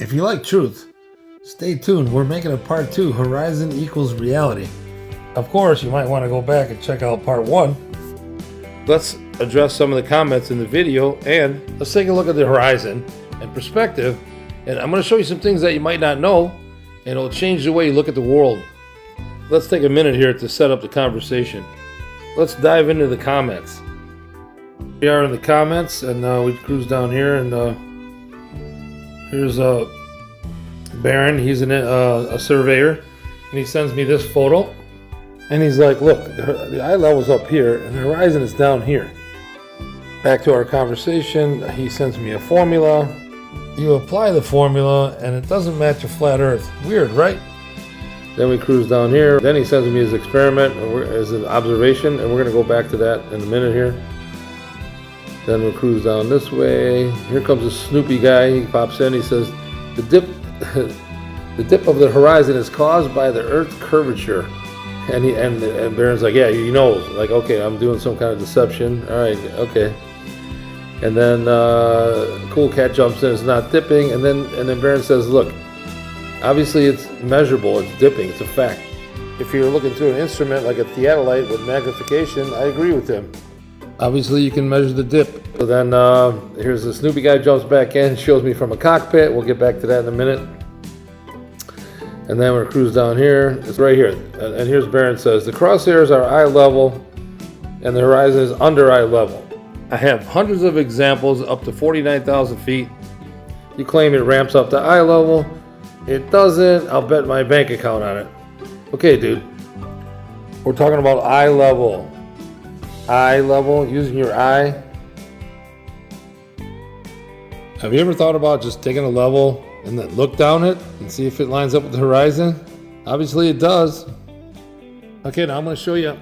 If you like truth, stay tuned. We're making a part 2, Horizon equals reality. Of course, you might want to go back and check out part 1. Let's address some of the comments in the video, and let's take a look at the horizon and perspective. And I'm going to show you some things that you might not know, and it'll change the way you look at the world. Let's take a minute here to set up the conversation. Let's dive into the comments. We are in the comments, and we cruise down here, and here's Baron. He's a surveyor, and he sends me this photo, and he's like, look, the eye level's up here and the horizon is down here. Back to our conversation, he sends me a formula. You apply the formula and it doesn't match a flat earth. Weird, right? Then we cruise down here. Then he sends me his experiment as an observation, and we're going to go back to that in a minute here. Then we'll cruise down this way. Here comes a Snoopy guy. He pops in. He says, the dip of the horizon is caused by the Earth's curvature. And Baron's like, yeah, he knows. Like, okay, I'm doing some kind of deception. All right, okay. And then Cool Cat jumps in. It's not dipping. And then Baron says, look, obviously it's measurable. It's dipping. It's a fact. If you're looking through an instrument like a theodolite with magnification, I agree with him. Obviously, you can measure the dip. So then here's the Snoopy guy jumps back in, shows me from a cockpit. We'll get back to that in a minute. And then we're cruise down here. It's right here. And here's Baron says, the crosshairs are eye level and the horizon is under eye level. I have hundreds of examples up to 49,000 feet. You claim it ramps up to eye level. It doesn't. I'll bet my bank account on it. Okay, dude. We're talking about eye level. Eye level, using your eye. Have you ever thought about just taking a level and then look down it and see if it lines up with the horizon? Obviously it does. Okay, now I'm going to show you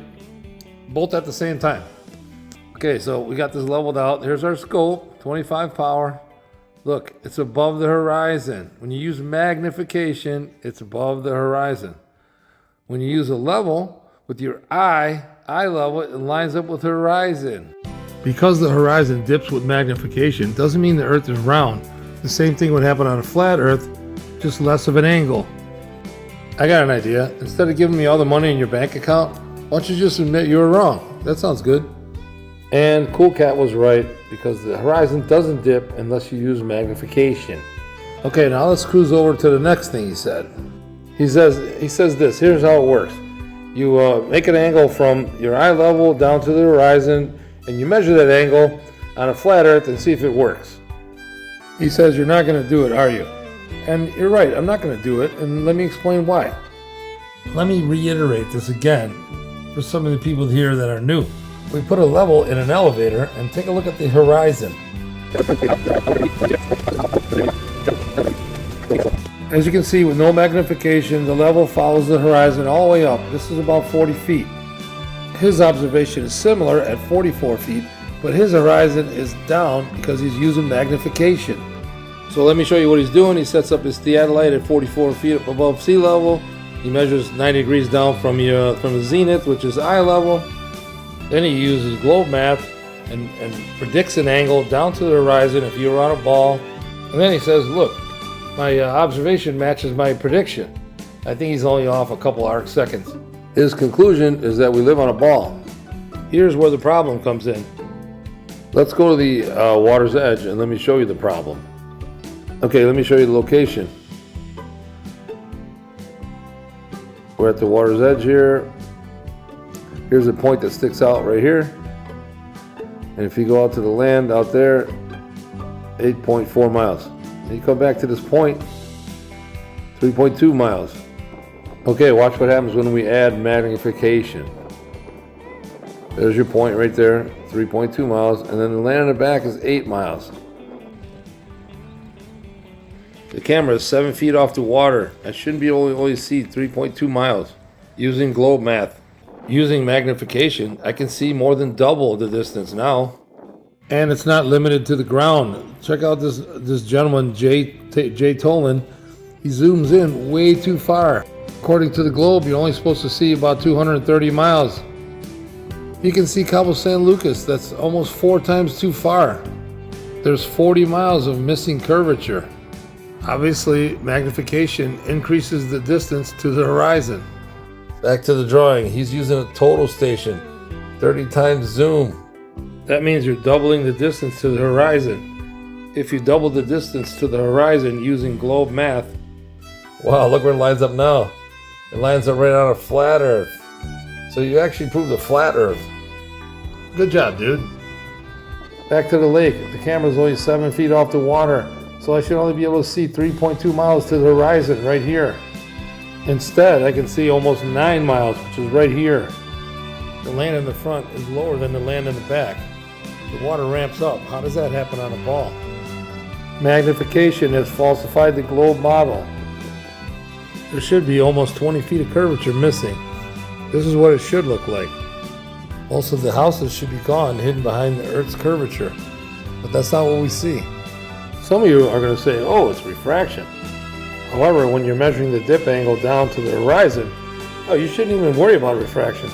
both at the same time. Okay, so we got this leveled out. Here's our scope, 25 power. Look, it's above the horizon. When you use magnification, it's above the horizon. When you use a level with your eye level, it lines up with the horizon. Because the horizon dips with magnification doesn't mean the earth is round. The same thing would happen on a flat earth, just less of an angle. I got an idea. Instead of giving me all the money in your bank account, why don't you just admit you were wrong? That sounds good. And Cool Cat was right, because the horizon doesn't dip unless you use magnification. Okay, now let's cruise over to the next thing he said. He says this, here's how it works. You make an angle from your eye level down to the horizon, and you measure that angle on a flat earth and see if it works. He says, you're not going to do it, are you? And you're right, I'm not going to do it, and let me explain why. Let me reiterate this again for some of the people here that are new. We put a level in an elevator and take a look at the horizon. As you can see, with no magnification, the level follows the horizon all the way up. This is about 40 feet. His observation is similar at 44 feet, but his horizon is down because he's using magnification. So let me show you what he's doing. He sets up his theodolite at 44 feet up above sea level. He measures 90 degrees down from the zenith, which is eye level. Then he uses globe math and predicts an angle down to the horizon if you were on a ball. And then he says, look, my observation matches my prediction. I think he's only off a couple arc seconds. His conclusion is that we live on a ball. Here's where the problem comes in. Let's go to the water's edge and let me show you the problem. Okay, let me show you the location. We're at the water's edge here. Here's a point that sticks out right here. And if you go out to the land out there, 8.4 miles. And you come back to this point, 3.2 miles. Okay, watch what happens when we add magnification. There's your point right there, 3.2 miles, and then the land in the back is 8 miles. The camera is 7 feet off the water. I shouldn't be able to only see 3.2 miles. Using globe math, using magnification, I can see more than double the distance now. And it's not limited to the ground. Check out this gentleman, Jay Tolan. He zooms in way too far. According to the globe, you're only supposed to see about 230 miles. You can see Cabo San Lucas. That's almost 4 times too far. There's 40 miles of missing curvature. Obviously, magnification increases the distance to the horizon. Back to the drawing, he's using a total station, 30 times zoom. That means you're doubling the distance to the horizon. If you double the distance to the horizon using globe math, wow, look where it lines up now. It lines up right on a flat Earth. So you actually proved a flat Earth. Good job, dude. Back to the lake. The camera's only 7 feet off the water, so I should only be able to see 3.2 miles to the horizon right here. Instead, I can see almost 9 miles, which is right here. The land in the front is lower than the land in the back. The water ramps up. How does that happen on a ball? Magnification has falsified the globe model. There should be almost 20 feet of curvature missing. This is what it should look like. Also, the houses should be gone, hidden behind the Earth's curvature. But that's not what we see. Some of you are going to say, oh, it's refraction. However, when you're measuring the dip angle down to the horizon, oh, you shouldn't even worry about refraction.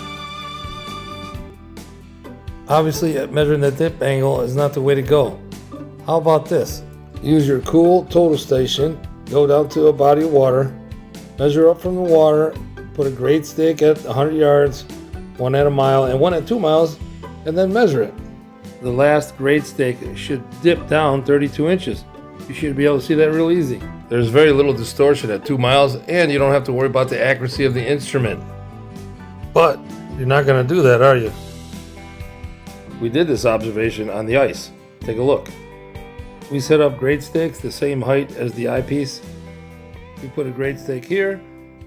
Obviously, measuring the dip angle is not the way to go. How about this? Use your cool total station, go down to a body of water, measure up from the water, put a grade stick at 100 yards, one at a mile, and one at 2 miles, and then measure it. The last grade stick should dip down 32 inches. You should be able to see that real easy. There's very little distortion at 2 miles, and you don't have to worry about the accuracy of the instrument. But you're not going to do that, are you? We did this observation on the ice. Take a look. We set up grade stakes the same height as the eyepiece. We put a grade stake here,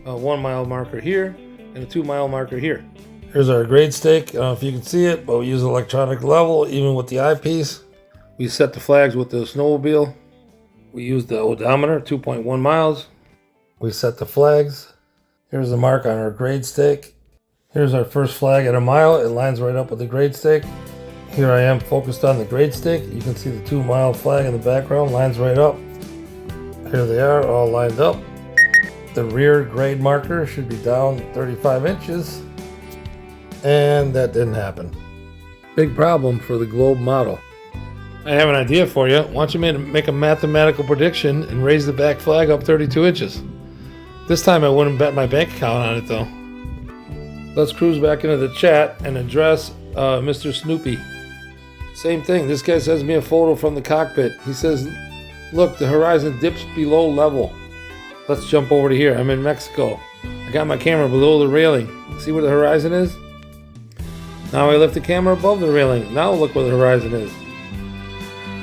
a 1 mile marker here, and a 2 mile marker here. Here's our grade stake. I don't know if you can see it, but we use electronic level even with the eyepiece. We set the flags with the snowmobile. We use the odometer, 2.1 miles. We set the flags. Here's the mark on our grade stake. Here's our first flag at a mile. It lines right up with the grade stake. Here I am focused on the grade stake. You can see the 2 mile flag in the background, lines right up. Here they are, all lined up. The rear grade marker should be down 35 inches. And that didn't happen. Big problem for the globe model. I have an idea for you. Why don't you make a mathematical prediction and raise the back flag up 32 inches? This time I wouldn't bet my bank account on it though. Let's cruise back into the chat and address Mr. Snoopy. Same thing. This guy sends me a photo from the cockpit. He says, look, the horizon dips below level. Let's jump over to here. I'm in Mexico. I got my camera below the railing. See where the horizon is? Now I lift the camera above the railing. Now look where the horizon is.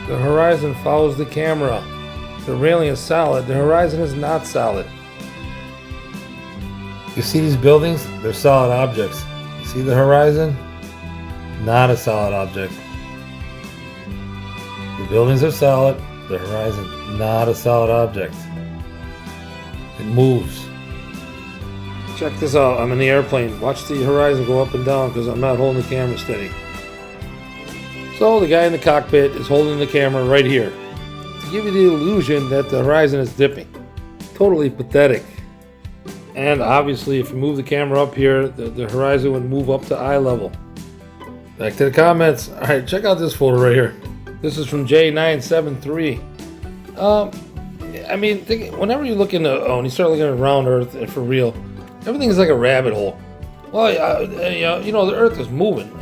The horizon follows the camera. The railing is solid. The horizon is not solid. You see these buildings? They're solid objects. You see the horizon? Not a solid object. The buildings are solid. The horizon, not a solid object. It moves. Check this out. I'm in the airplane. Watch the horizon go up and down because I'm not holding the camera steady. So the guy in the cockpit is holding the camera right here to give you the illusion that the horizon is dipping. Totally pathetic. And obviously if you move the camera up here, the horizon would move up to eye level. Back to the comments. Alright, check out this photo right here. This is from J973. I mean, whenever you look into, when you start looking around Earth and for real, everything is like a rabbit hole. Well, you know, the Earth is moving.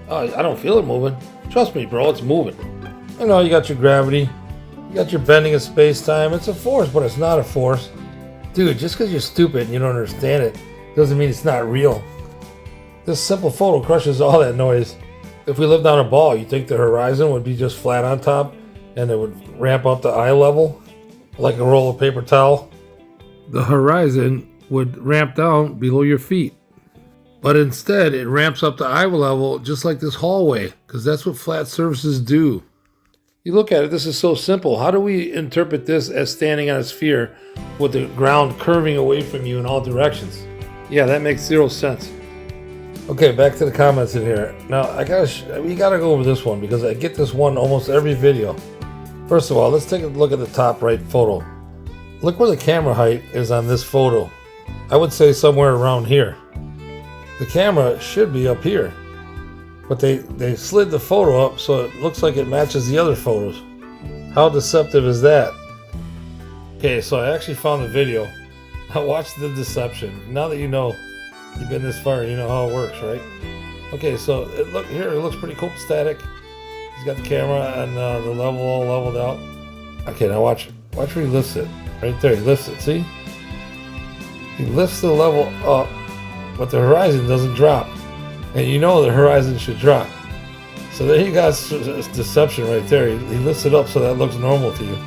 I don't feel it moving. Trust me, bro, it's moving. You know, you got your gravity, you got your bending of space-time. It's a force, but it's not a force. Dude, just because you're stupid and you don't understand it doesn't mean it's not real. This simple photo crushes all that noise. If we lived on a ball, you think the horizon would be just flat on top and it would ramp up to eye level like a roll of paper towel? The horizon would ramp down below your feet. But instead, it ramps up to eye level just like this hallway, because that's what flat surfaces do. You look at it, this is so simple. How do we interpret this as standing on a sphere with the ground curving away from you in all directions? Yeah, that makes zero sense. Okay, back to the comments in here. Now, we gotta go over this one because I get this one almost every video. First of all, let's take a look at the top right photo. Look where the camera height is on this photo. I would say somewhere around here. The camera should be up here, but they slid the photo up so it looks like it matches the other photos. How deceptive is that? Okay, so I actually found the video. I watched the deception. Now that you know, you've been this far, you know how it works, right? Okay, so it looks pretty cool, static. He's got the camera and the level all leveled out. Okay, now watch where he lifts it. Right there, he lifts it, see? He lifts the level up, but the horizon doesn't drop. And you know the horizon should drop. So there you got deception right there. He lifts it up so that looks normal to you.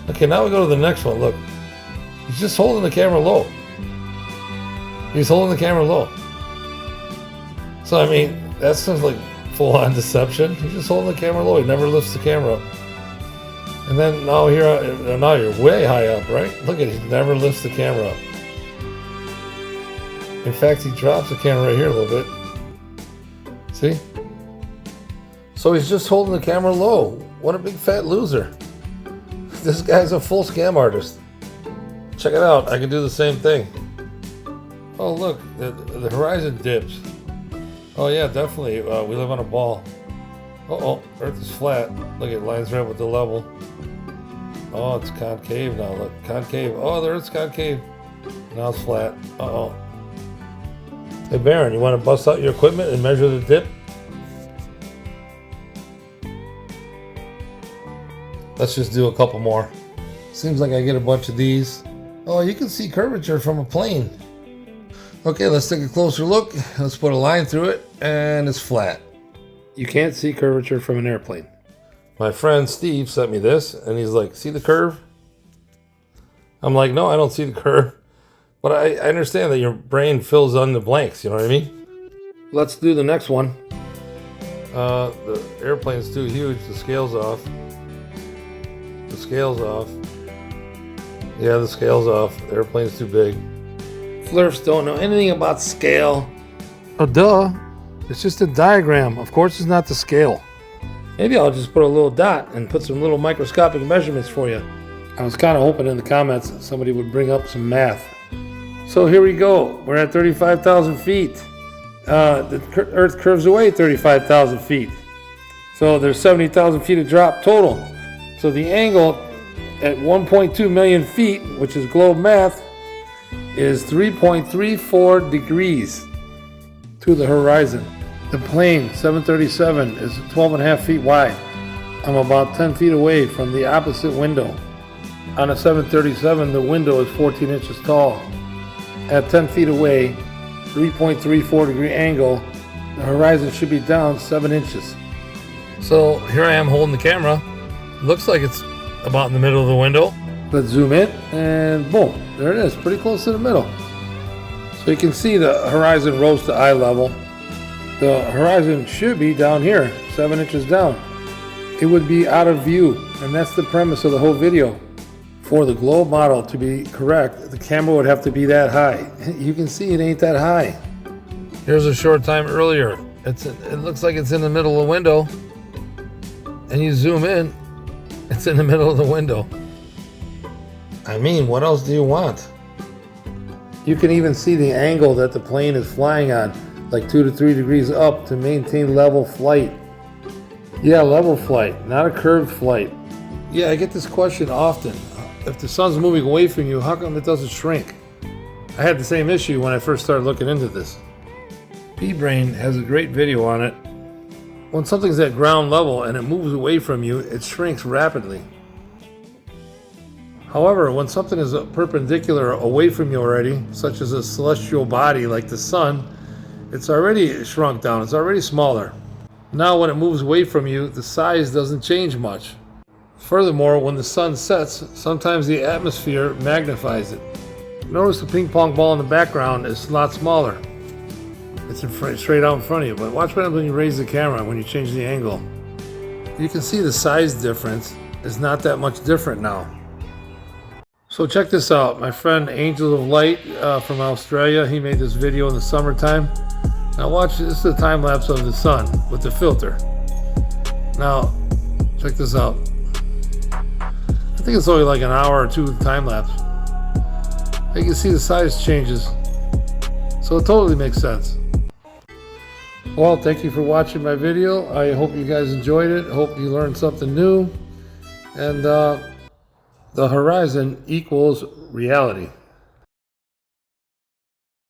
Okay, now we go to the next one. Look, he's just holding the camera low. He's holding the camera low. So I mean, that's just like full-on deception. He's just holding the camera low. He never lifts the camera up. And then now you're way high up, right? Look at it. He never lifts the camera up. In fact, he drops the camera right here a little bit. See? So he's just holding the camera low. What a big fat loser. This guy's a full scam artist. Check it out. I can do the same thing. Oh, look. The horizon dips. Oh, yeah, definitely. We live on a ball. Uh-oh. Earth is flat. Look, it lines right with the level. Oh, it's concave now. Look. Concave. Oh, the Earth's concave. Now it's flat. Uh-oh. Hey, Baron, you want to bust out your equipment and measure the dip? Let's just do a couple more. Seems like I get a bunch of these. Oh, you can see curvature from a plane. Okay, let's take a closer look. Let's put a line through it, and it's flat. You can't see curvature from an airplane. My friend Steve sent me this, and he's like, see the curve? I'm like, no, I don't see the curve. But I understand that your brain fills in the blanks, you know what I mean? Let's do the next one. The airplane's too huge, the scale's off. The scale's off. Yeah, the scale's off. The airplane's too big. Flurfs don't know anything about scale. Oh, duh. It's just a diagram. Of course it's not the scale. Maybe I'll just put a little dot and put some little microscopic measurements for you. I was kind of hoping in the comments somebody would bring up some math. So here we go. We're at 35,000 feet. The Earth curves away 35,000 feet. So there's 70,000 feet of drop total. So the angle at 1.2 million feet, which is globe math, is 3.34 degrees to the horizon. The plane, 737, is 12.5 feet wide. I'm about 10 feet away from the opposite window. On a 737, the window is 14 inches tall. At 10 feet away, 3.34 degree angle, the horizon should be down 7 inches. So here I am holding the camera. Looks like it's about in the middle of the window. Let's zoom in, and boom, there it is, pretty close to the middle. So you can see the horizon rose to eye level. The horizon should be down here, 7 inches down. It would be out of view, and that's the premise of the whole video. For the globe model to be correct, the camera would have to be that high. You can see it ain't that high. Here's a short time earlier. It looks like it's in the middle of the window. And you zoom in, it's in the middle of the window. I mean, what else do you want? You can even see the angle that the plane is flying on, like 2 to 3 degrees up to maintain level flight. Yeah, level flight, not a curved flight. Yeah, I get this question often. If the sun's moving away from you, how come it doesn't shrink? I had the same issue when I first started looking into this. P-Brain has a great video on it. When something's at ground level and it moves away from you, it shrinks rapidly. However, when something is perpendicular away from you already, such as a celestial body like the sun, it's already shrunk down, it's already smaller. Now when it moves away from you, the size doesn't change much. Furthermore, when the sun sets, sometimes the atmosphere magnifies it. Notice the ping pong ball in the background is a lot smaller. It's straight out in front of you, but watch what happens when you raise the camera, when you change the angle. You can see the size difference is not that much different now. So check this out. My friend Angel of Light from Australia, he made this video in the summertime. Now watch, this is a time lapse of the sun with the filter. Now, check this out. I think it's only like an hour or two time lapse. You can see the size changes. So it totally makes sense. Well, thank you for watching my video. I hope you guys enjoyed it. Hope you learned something new. And The horizon equals reality.